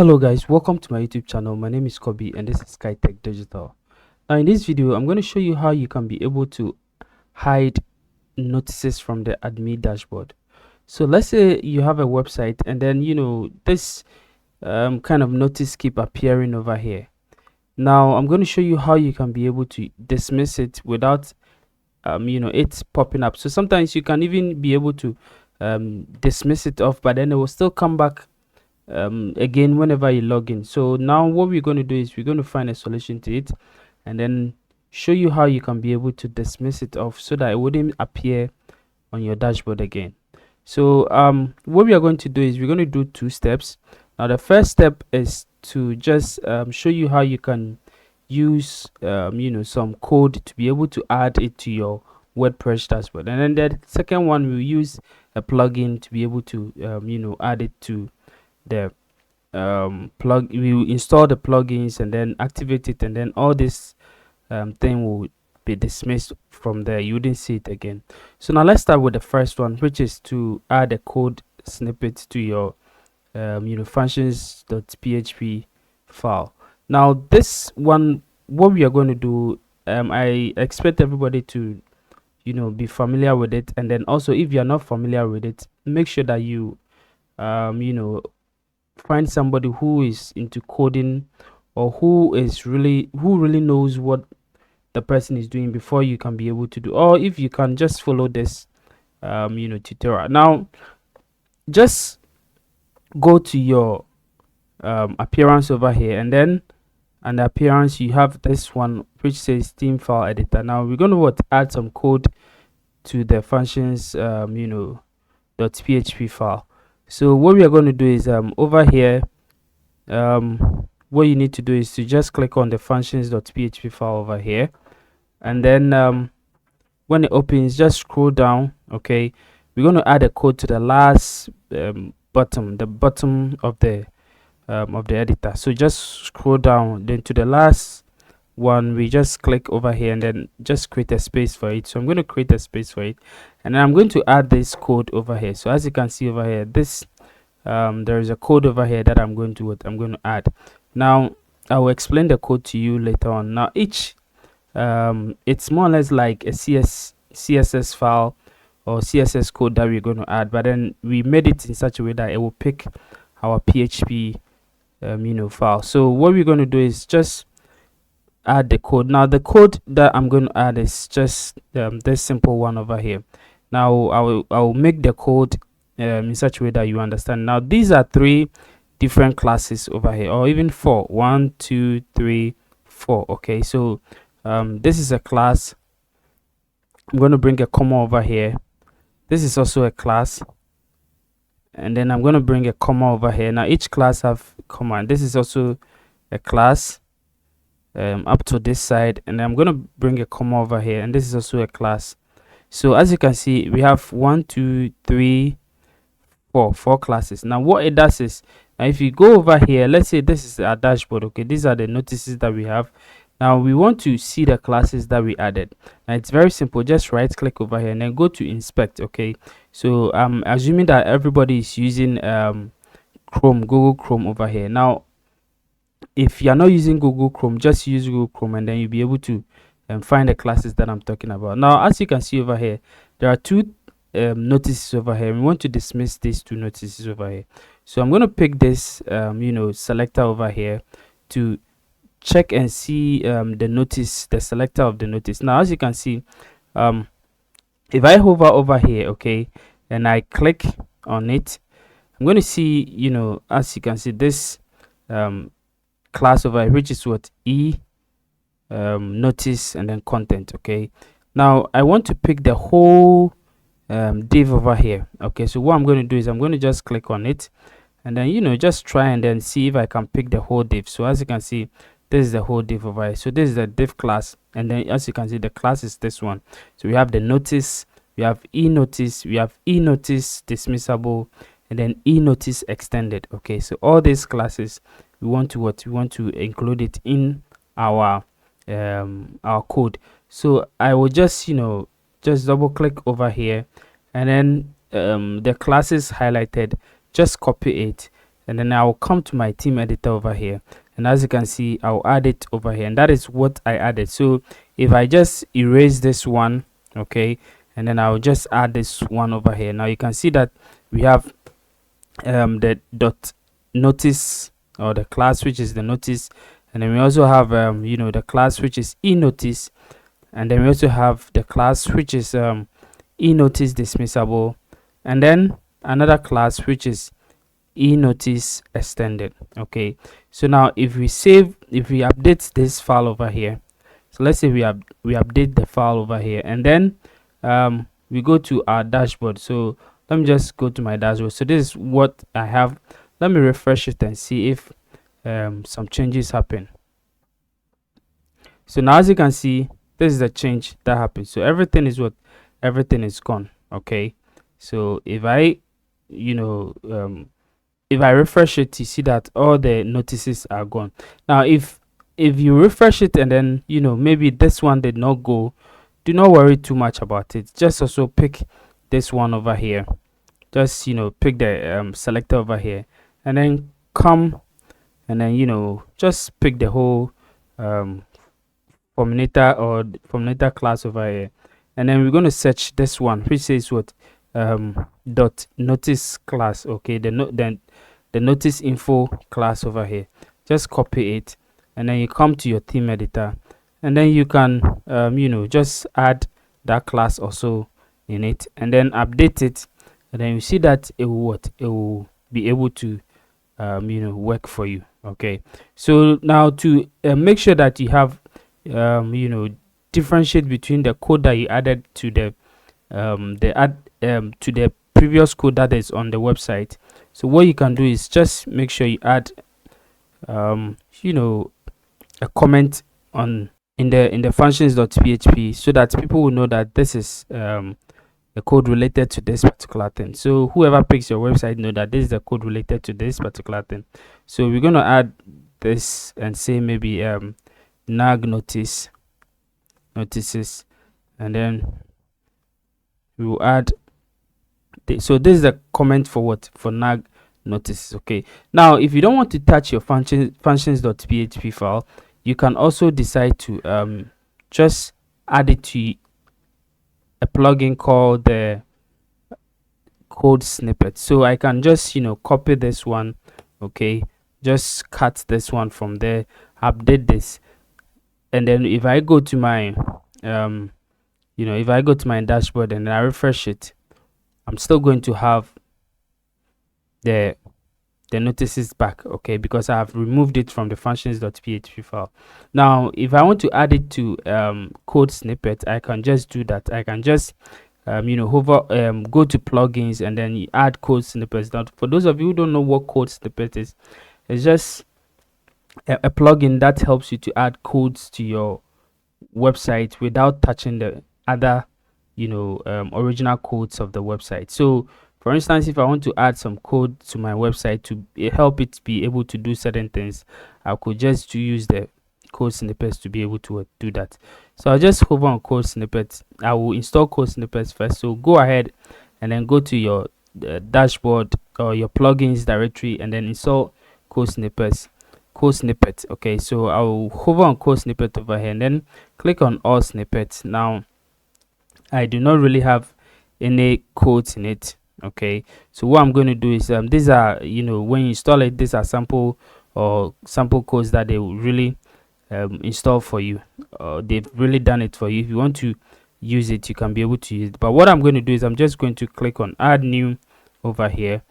Hello guys, welcome to my YouTube channel. My name is Kobe and this is SkyTech Digital. Now in this video, I'm going to show you how you can be able to hide notices from the admin dashboard. So let's say you have a website and then this kind of notice keep appearing over here. Now I'm going to show you how you can be able to dismiss it without it's popping up. So sometimes you can even be able to dismiss it off, but then it will still come back again whenever you log in. So now what we're going to do is we're going to find a solution to it and then show you how you can be able to dismiss it off so that it wouldn't appear on your dashboard again. So what we are going to do is we're going to do two steps. Now the first step is to just show you how you can use some code to be able to add it to your WordPress dashboard, and then the second one we'll use a plugin to be able to add it to the we will install the plugins and then activate it, and then all this thing will be dismissed from there. You wouldn't see it again. So now let's start with the first one, which is to add a code snippet to your functions.php file. Now this one, what we are going to do, I expect everybody to be familiar with it, and then also if you're not familiar with it, make sure that you find somebody who is into coding or who really knows what the person is doing before you can be able to do, or if you can just follow this tutorial. Now just go to your appearance over here, and then under appearance you have this one which says theme file editor. Now we're going to add some code to the functions .php file. So what we are going to do is over here what you need to do is to just click on the functions.php file over here, and then when it opens, just scroll down. Okay, we're going to add a code to the last bottom of the editor. So just scroll down, then to the last one we just click over here and then just create a space for it. So I'm going to create a space for it, and then I'm going to add this code over here. So as you can see over here, this there is a code over here that I'm going to add. Now I will explain the code to you later on. Now each it's more or less like a css file or css code that we're going to add, but then we made it in such a way that it will pick our php file. So what we're going to do is just add the code. Now the code that I'm going to add is just this simple one over here. Now I will make the code in such a way that you understand. Now these are three different classes over here, or even four. 1 2 3 4. Okay, so this is a class. I'm going to bring a comma over here. This is also a class, and then I'm going to bring a comma over here. Now each class have comma, and this is also a class up to this side, and I'm going to bring a comma over here, and this is also a class. So as you can see, we have 1 2 3 4 classes. Now what it does is, now if you go over here, let's say this is our dashboard. Okay, these are the notices that we have. Now we want to see the classes that we added. Now it's very simple, just right click over here and then go to inspect. Okay, so I'm assuming that everybody is using Google Chrome over here. Now if you're not using Google Chrome, just use Google Chrome, and then you'll be able to find the classes that I'm talking about. Now as you can see over here, there are two notices over here. We want to dismiss these two notices over here. So I'm going to pick this selector over here to check and see the selector of the notice. Now as you can see, if I hover over here, okay, and I click on it, I'm going to see, as you can see, this class over here, which is notice and then content. Okay, now I want to pick the whole div over here. Okay, so what I'm going to do is I'm going to just click on it, and then just try and then see if I can pick the whole div. So as you can see, this is the whole div over here. So this is the div class, and then as you can see, the class is this one. So we have the notice, we have e-notice, we have e-notice dismissible, and then e-notice extended. Okay, so all these classes we want to include it in our code. So I will just just double click over here, and then the classes highlighted, just copy it, and then I'll come to my theme editor over here, and as you can see, I'll add it over here, and that is what I added. So if I just erase this one, okay, and then I'll just add this one over here, now you can see that we have the dot notice, or the class which is the notice, and then we also have the class which is e-notice, and then we also have the class which is e-notice dismissible, and then another class which is e-notice extended. Okay, so now if we update this file over here, so let's say we update the file over here, and then we go to our dashboard. So let me just go to my dashboard. So this is what I have. Let me refresh it and see if some changes happen. So now as you can see, this is the change that happened. So everything is gone. Okay, so if I if I refresh it, you see that all the notices are gone. Now if you refresh it and then maybe this one did not go, do not worry too much about it. Just also pick this one over here. Just pick the selector over here, and then come and then just pick the whole forminator or forminator class over here, and then we're going to search this one which says what dot notice class. Okay, the notice info class over here. Just copy it, and then you come to your theme editor, and then you can just add that class also in it, and then update it, and then you see that it will be able to work for you. Okay, so now to make sure that you have differentiate between the code that you added to the to the previous code that is on the website. So what you can do is just make sure you add a comment on in the functions.php, so that people will know that this is the code related to this particular thing. So whoever picks your website know that this is the code related to this particular thing. So we're going to add this and say maybe nag notices, and then we will add so this is the comment for what, for nag notices. Okay, now if you don't want to touch your functions.php file, you can also decide to just add it to a plugin called the code snippet. So I can just copy this one, okay, just cut this one from there, update this, and then if I go to my if I go to my dashboard and I refresh it, I'm still going to have the notices back, okay, because I have removed it from the functions.php file. Now if I want to add it to code snippet, I can just do that. I can just hover go to plugins, and then you add code snippets. Now for those of you who don't know what code snippet is, it's just a plugin that helps you to add codes to your website without touching the other original codes of the website. So for instance, if I want to add some code to my website to help it be able to do certain things, I could just use the code snippets to be able to do that. So I'll just hover on code snippets. I will install code snippets first. So go ahead and then go to your dashboard or your plugins directory, and then install code snippet. Okay, so I'll hover on code snippet over here, and then click on all snippets. Now I do not really have any codes in it. Okay, so what I'm going to do is these are when you install it, these are sample codes that they will really install for you. They've really done it for you. If you want to use it, you can be able to use it. But what I'm going to do is I'm just going to click on add new over here,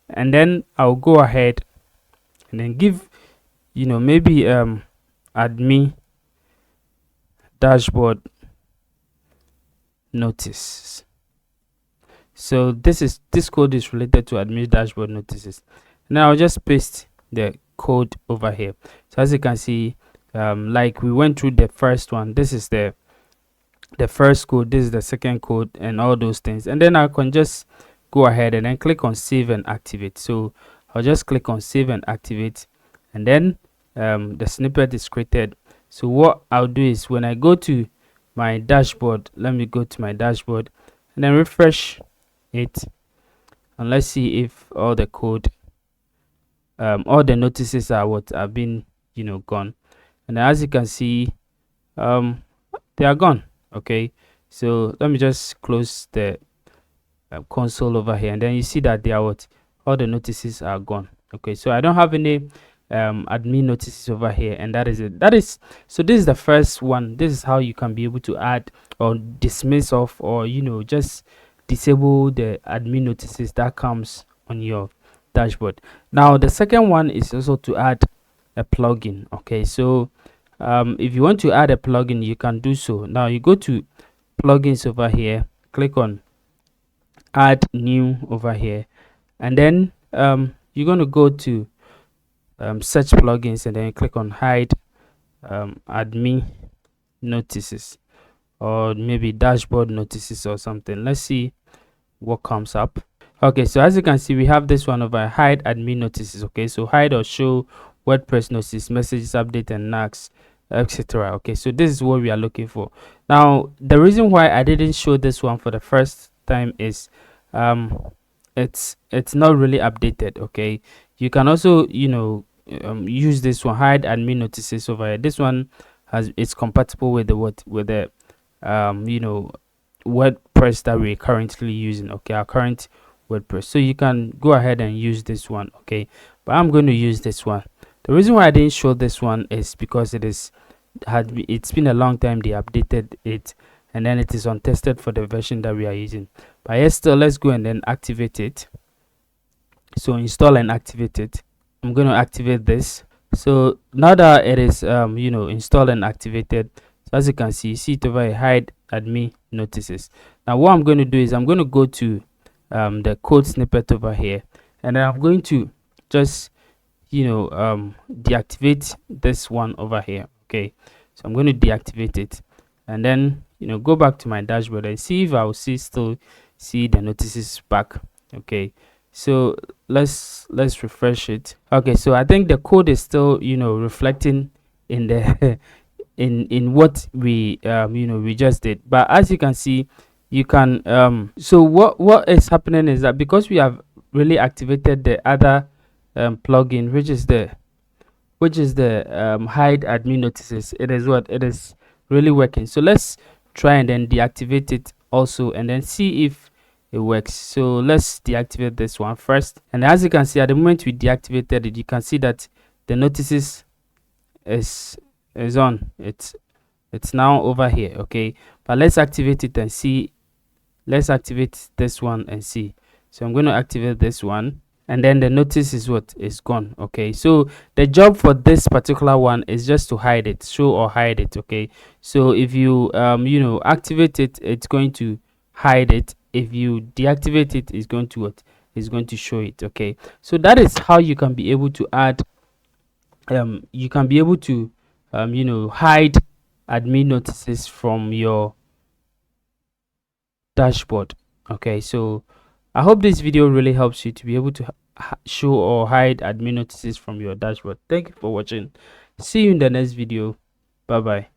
and then I'll go ahead and then give maybe admin dashboard notice. So this code is related to admin dashboard notices. Now I'll just paste the code over here. So as you can see, like we went through the first one, this is the first code, this is the second code, and all those things. And then I can just go ahead and then click on save and activate. So I'll just click on save and activate, and then the snippet is created. So what I'll do is when I go to my dashboard, let me go to my dashboard and then refresh it, and let's see if all the code all the notices are what have been gone. And as you can see, they are gone. Okay, so let me just close the console over here, and then you see that they are what, all the notices are gone. Okay, so I don't have any admin notices over here, and that is it. That is, so this is the first one. This is how you can be able to add or dismiss off, or just disable the admin notices that comes on your dashboard. Now the second one is also to add a plugin. Okay, so if you want to add a plugin, you can do so. Now you go to plugins over here, click on add new over here, and then you're going to go to search plugins, and then you click on hide admin notices, or maybe dashboard notices or something. Let's see what comes up. Okay, so as you can see, we have this one over hide admin notices. Okay, so hide or show WordPress notices, messages, update, and nags, etc. Okay, so this is what we are looking for. Now the reason why I didn't show this one for the first time is it's not really updated. Okay, you can also use this one, hide admin notices over here. This one it's compatible with the with the WordPress that we're currently using. Okay, our current WordPress, so you can go ahead and use this one. Okay, but I'm going to use this one. The reason why I didn't show this one is because it's been a long time they updated it, and then it is untested for the version that we are using. But yes, still, let's go and then activate it. So install and activate it. I'm going to activate this. So now that it is installed and activated, so as you can see, you see it over here, hide admin notices. Now what I'm going to do is I'm going to go to the code snippet over here, and then I'm going to just deactivate this one over here. Okay, so I'm going to deactivate it, and then go back to my dashboard and see if I'll still see the notices back. Okay, so let's refresh it. Okay, so I think the code is still reflecting in the in what we we just did. But as you can see, you can so what is happening is that because we have really activated the other plugin, which is the hide admin notices, it is really working. So let's try and then deactivate it also, and then see if it works. So let's deactivate this one first, and as you can see, at the moment we deactivated it, you can see that the notices is on. It's now over here. Okay, but let's activate it and see. Let's activate this one and see. So I'm going to activate this one, and then the notice is what is gone. Okay, so the job for this particular one is just to hide it, show or hide it. Okay, so if you activate it, it's going to hide it. If you deactivate it, it's going to what, is going to show it. Okay, so that is how you can be able to add hide admin notices from your dashboard. Okay, so I hope this video really helps you to be able to show or hide admin notices from your dashboard. Thank you for watching. See you in the next video. Bye bye.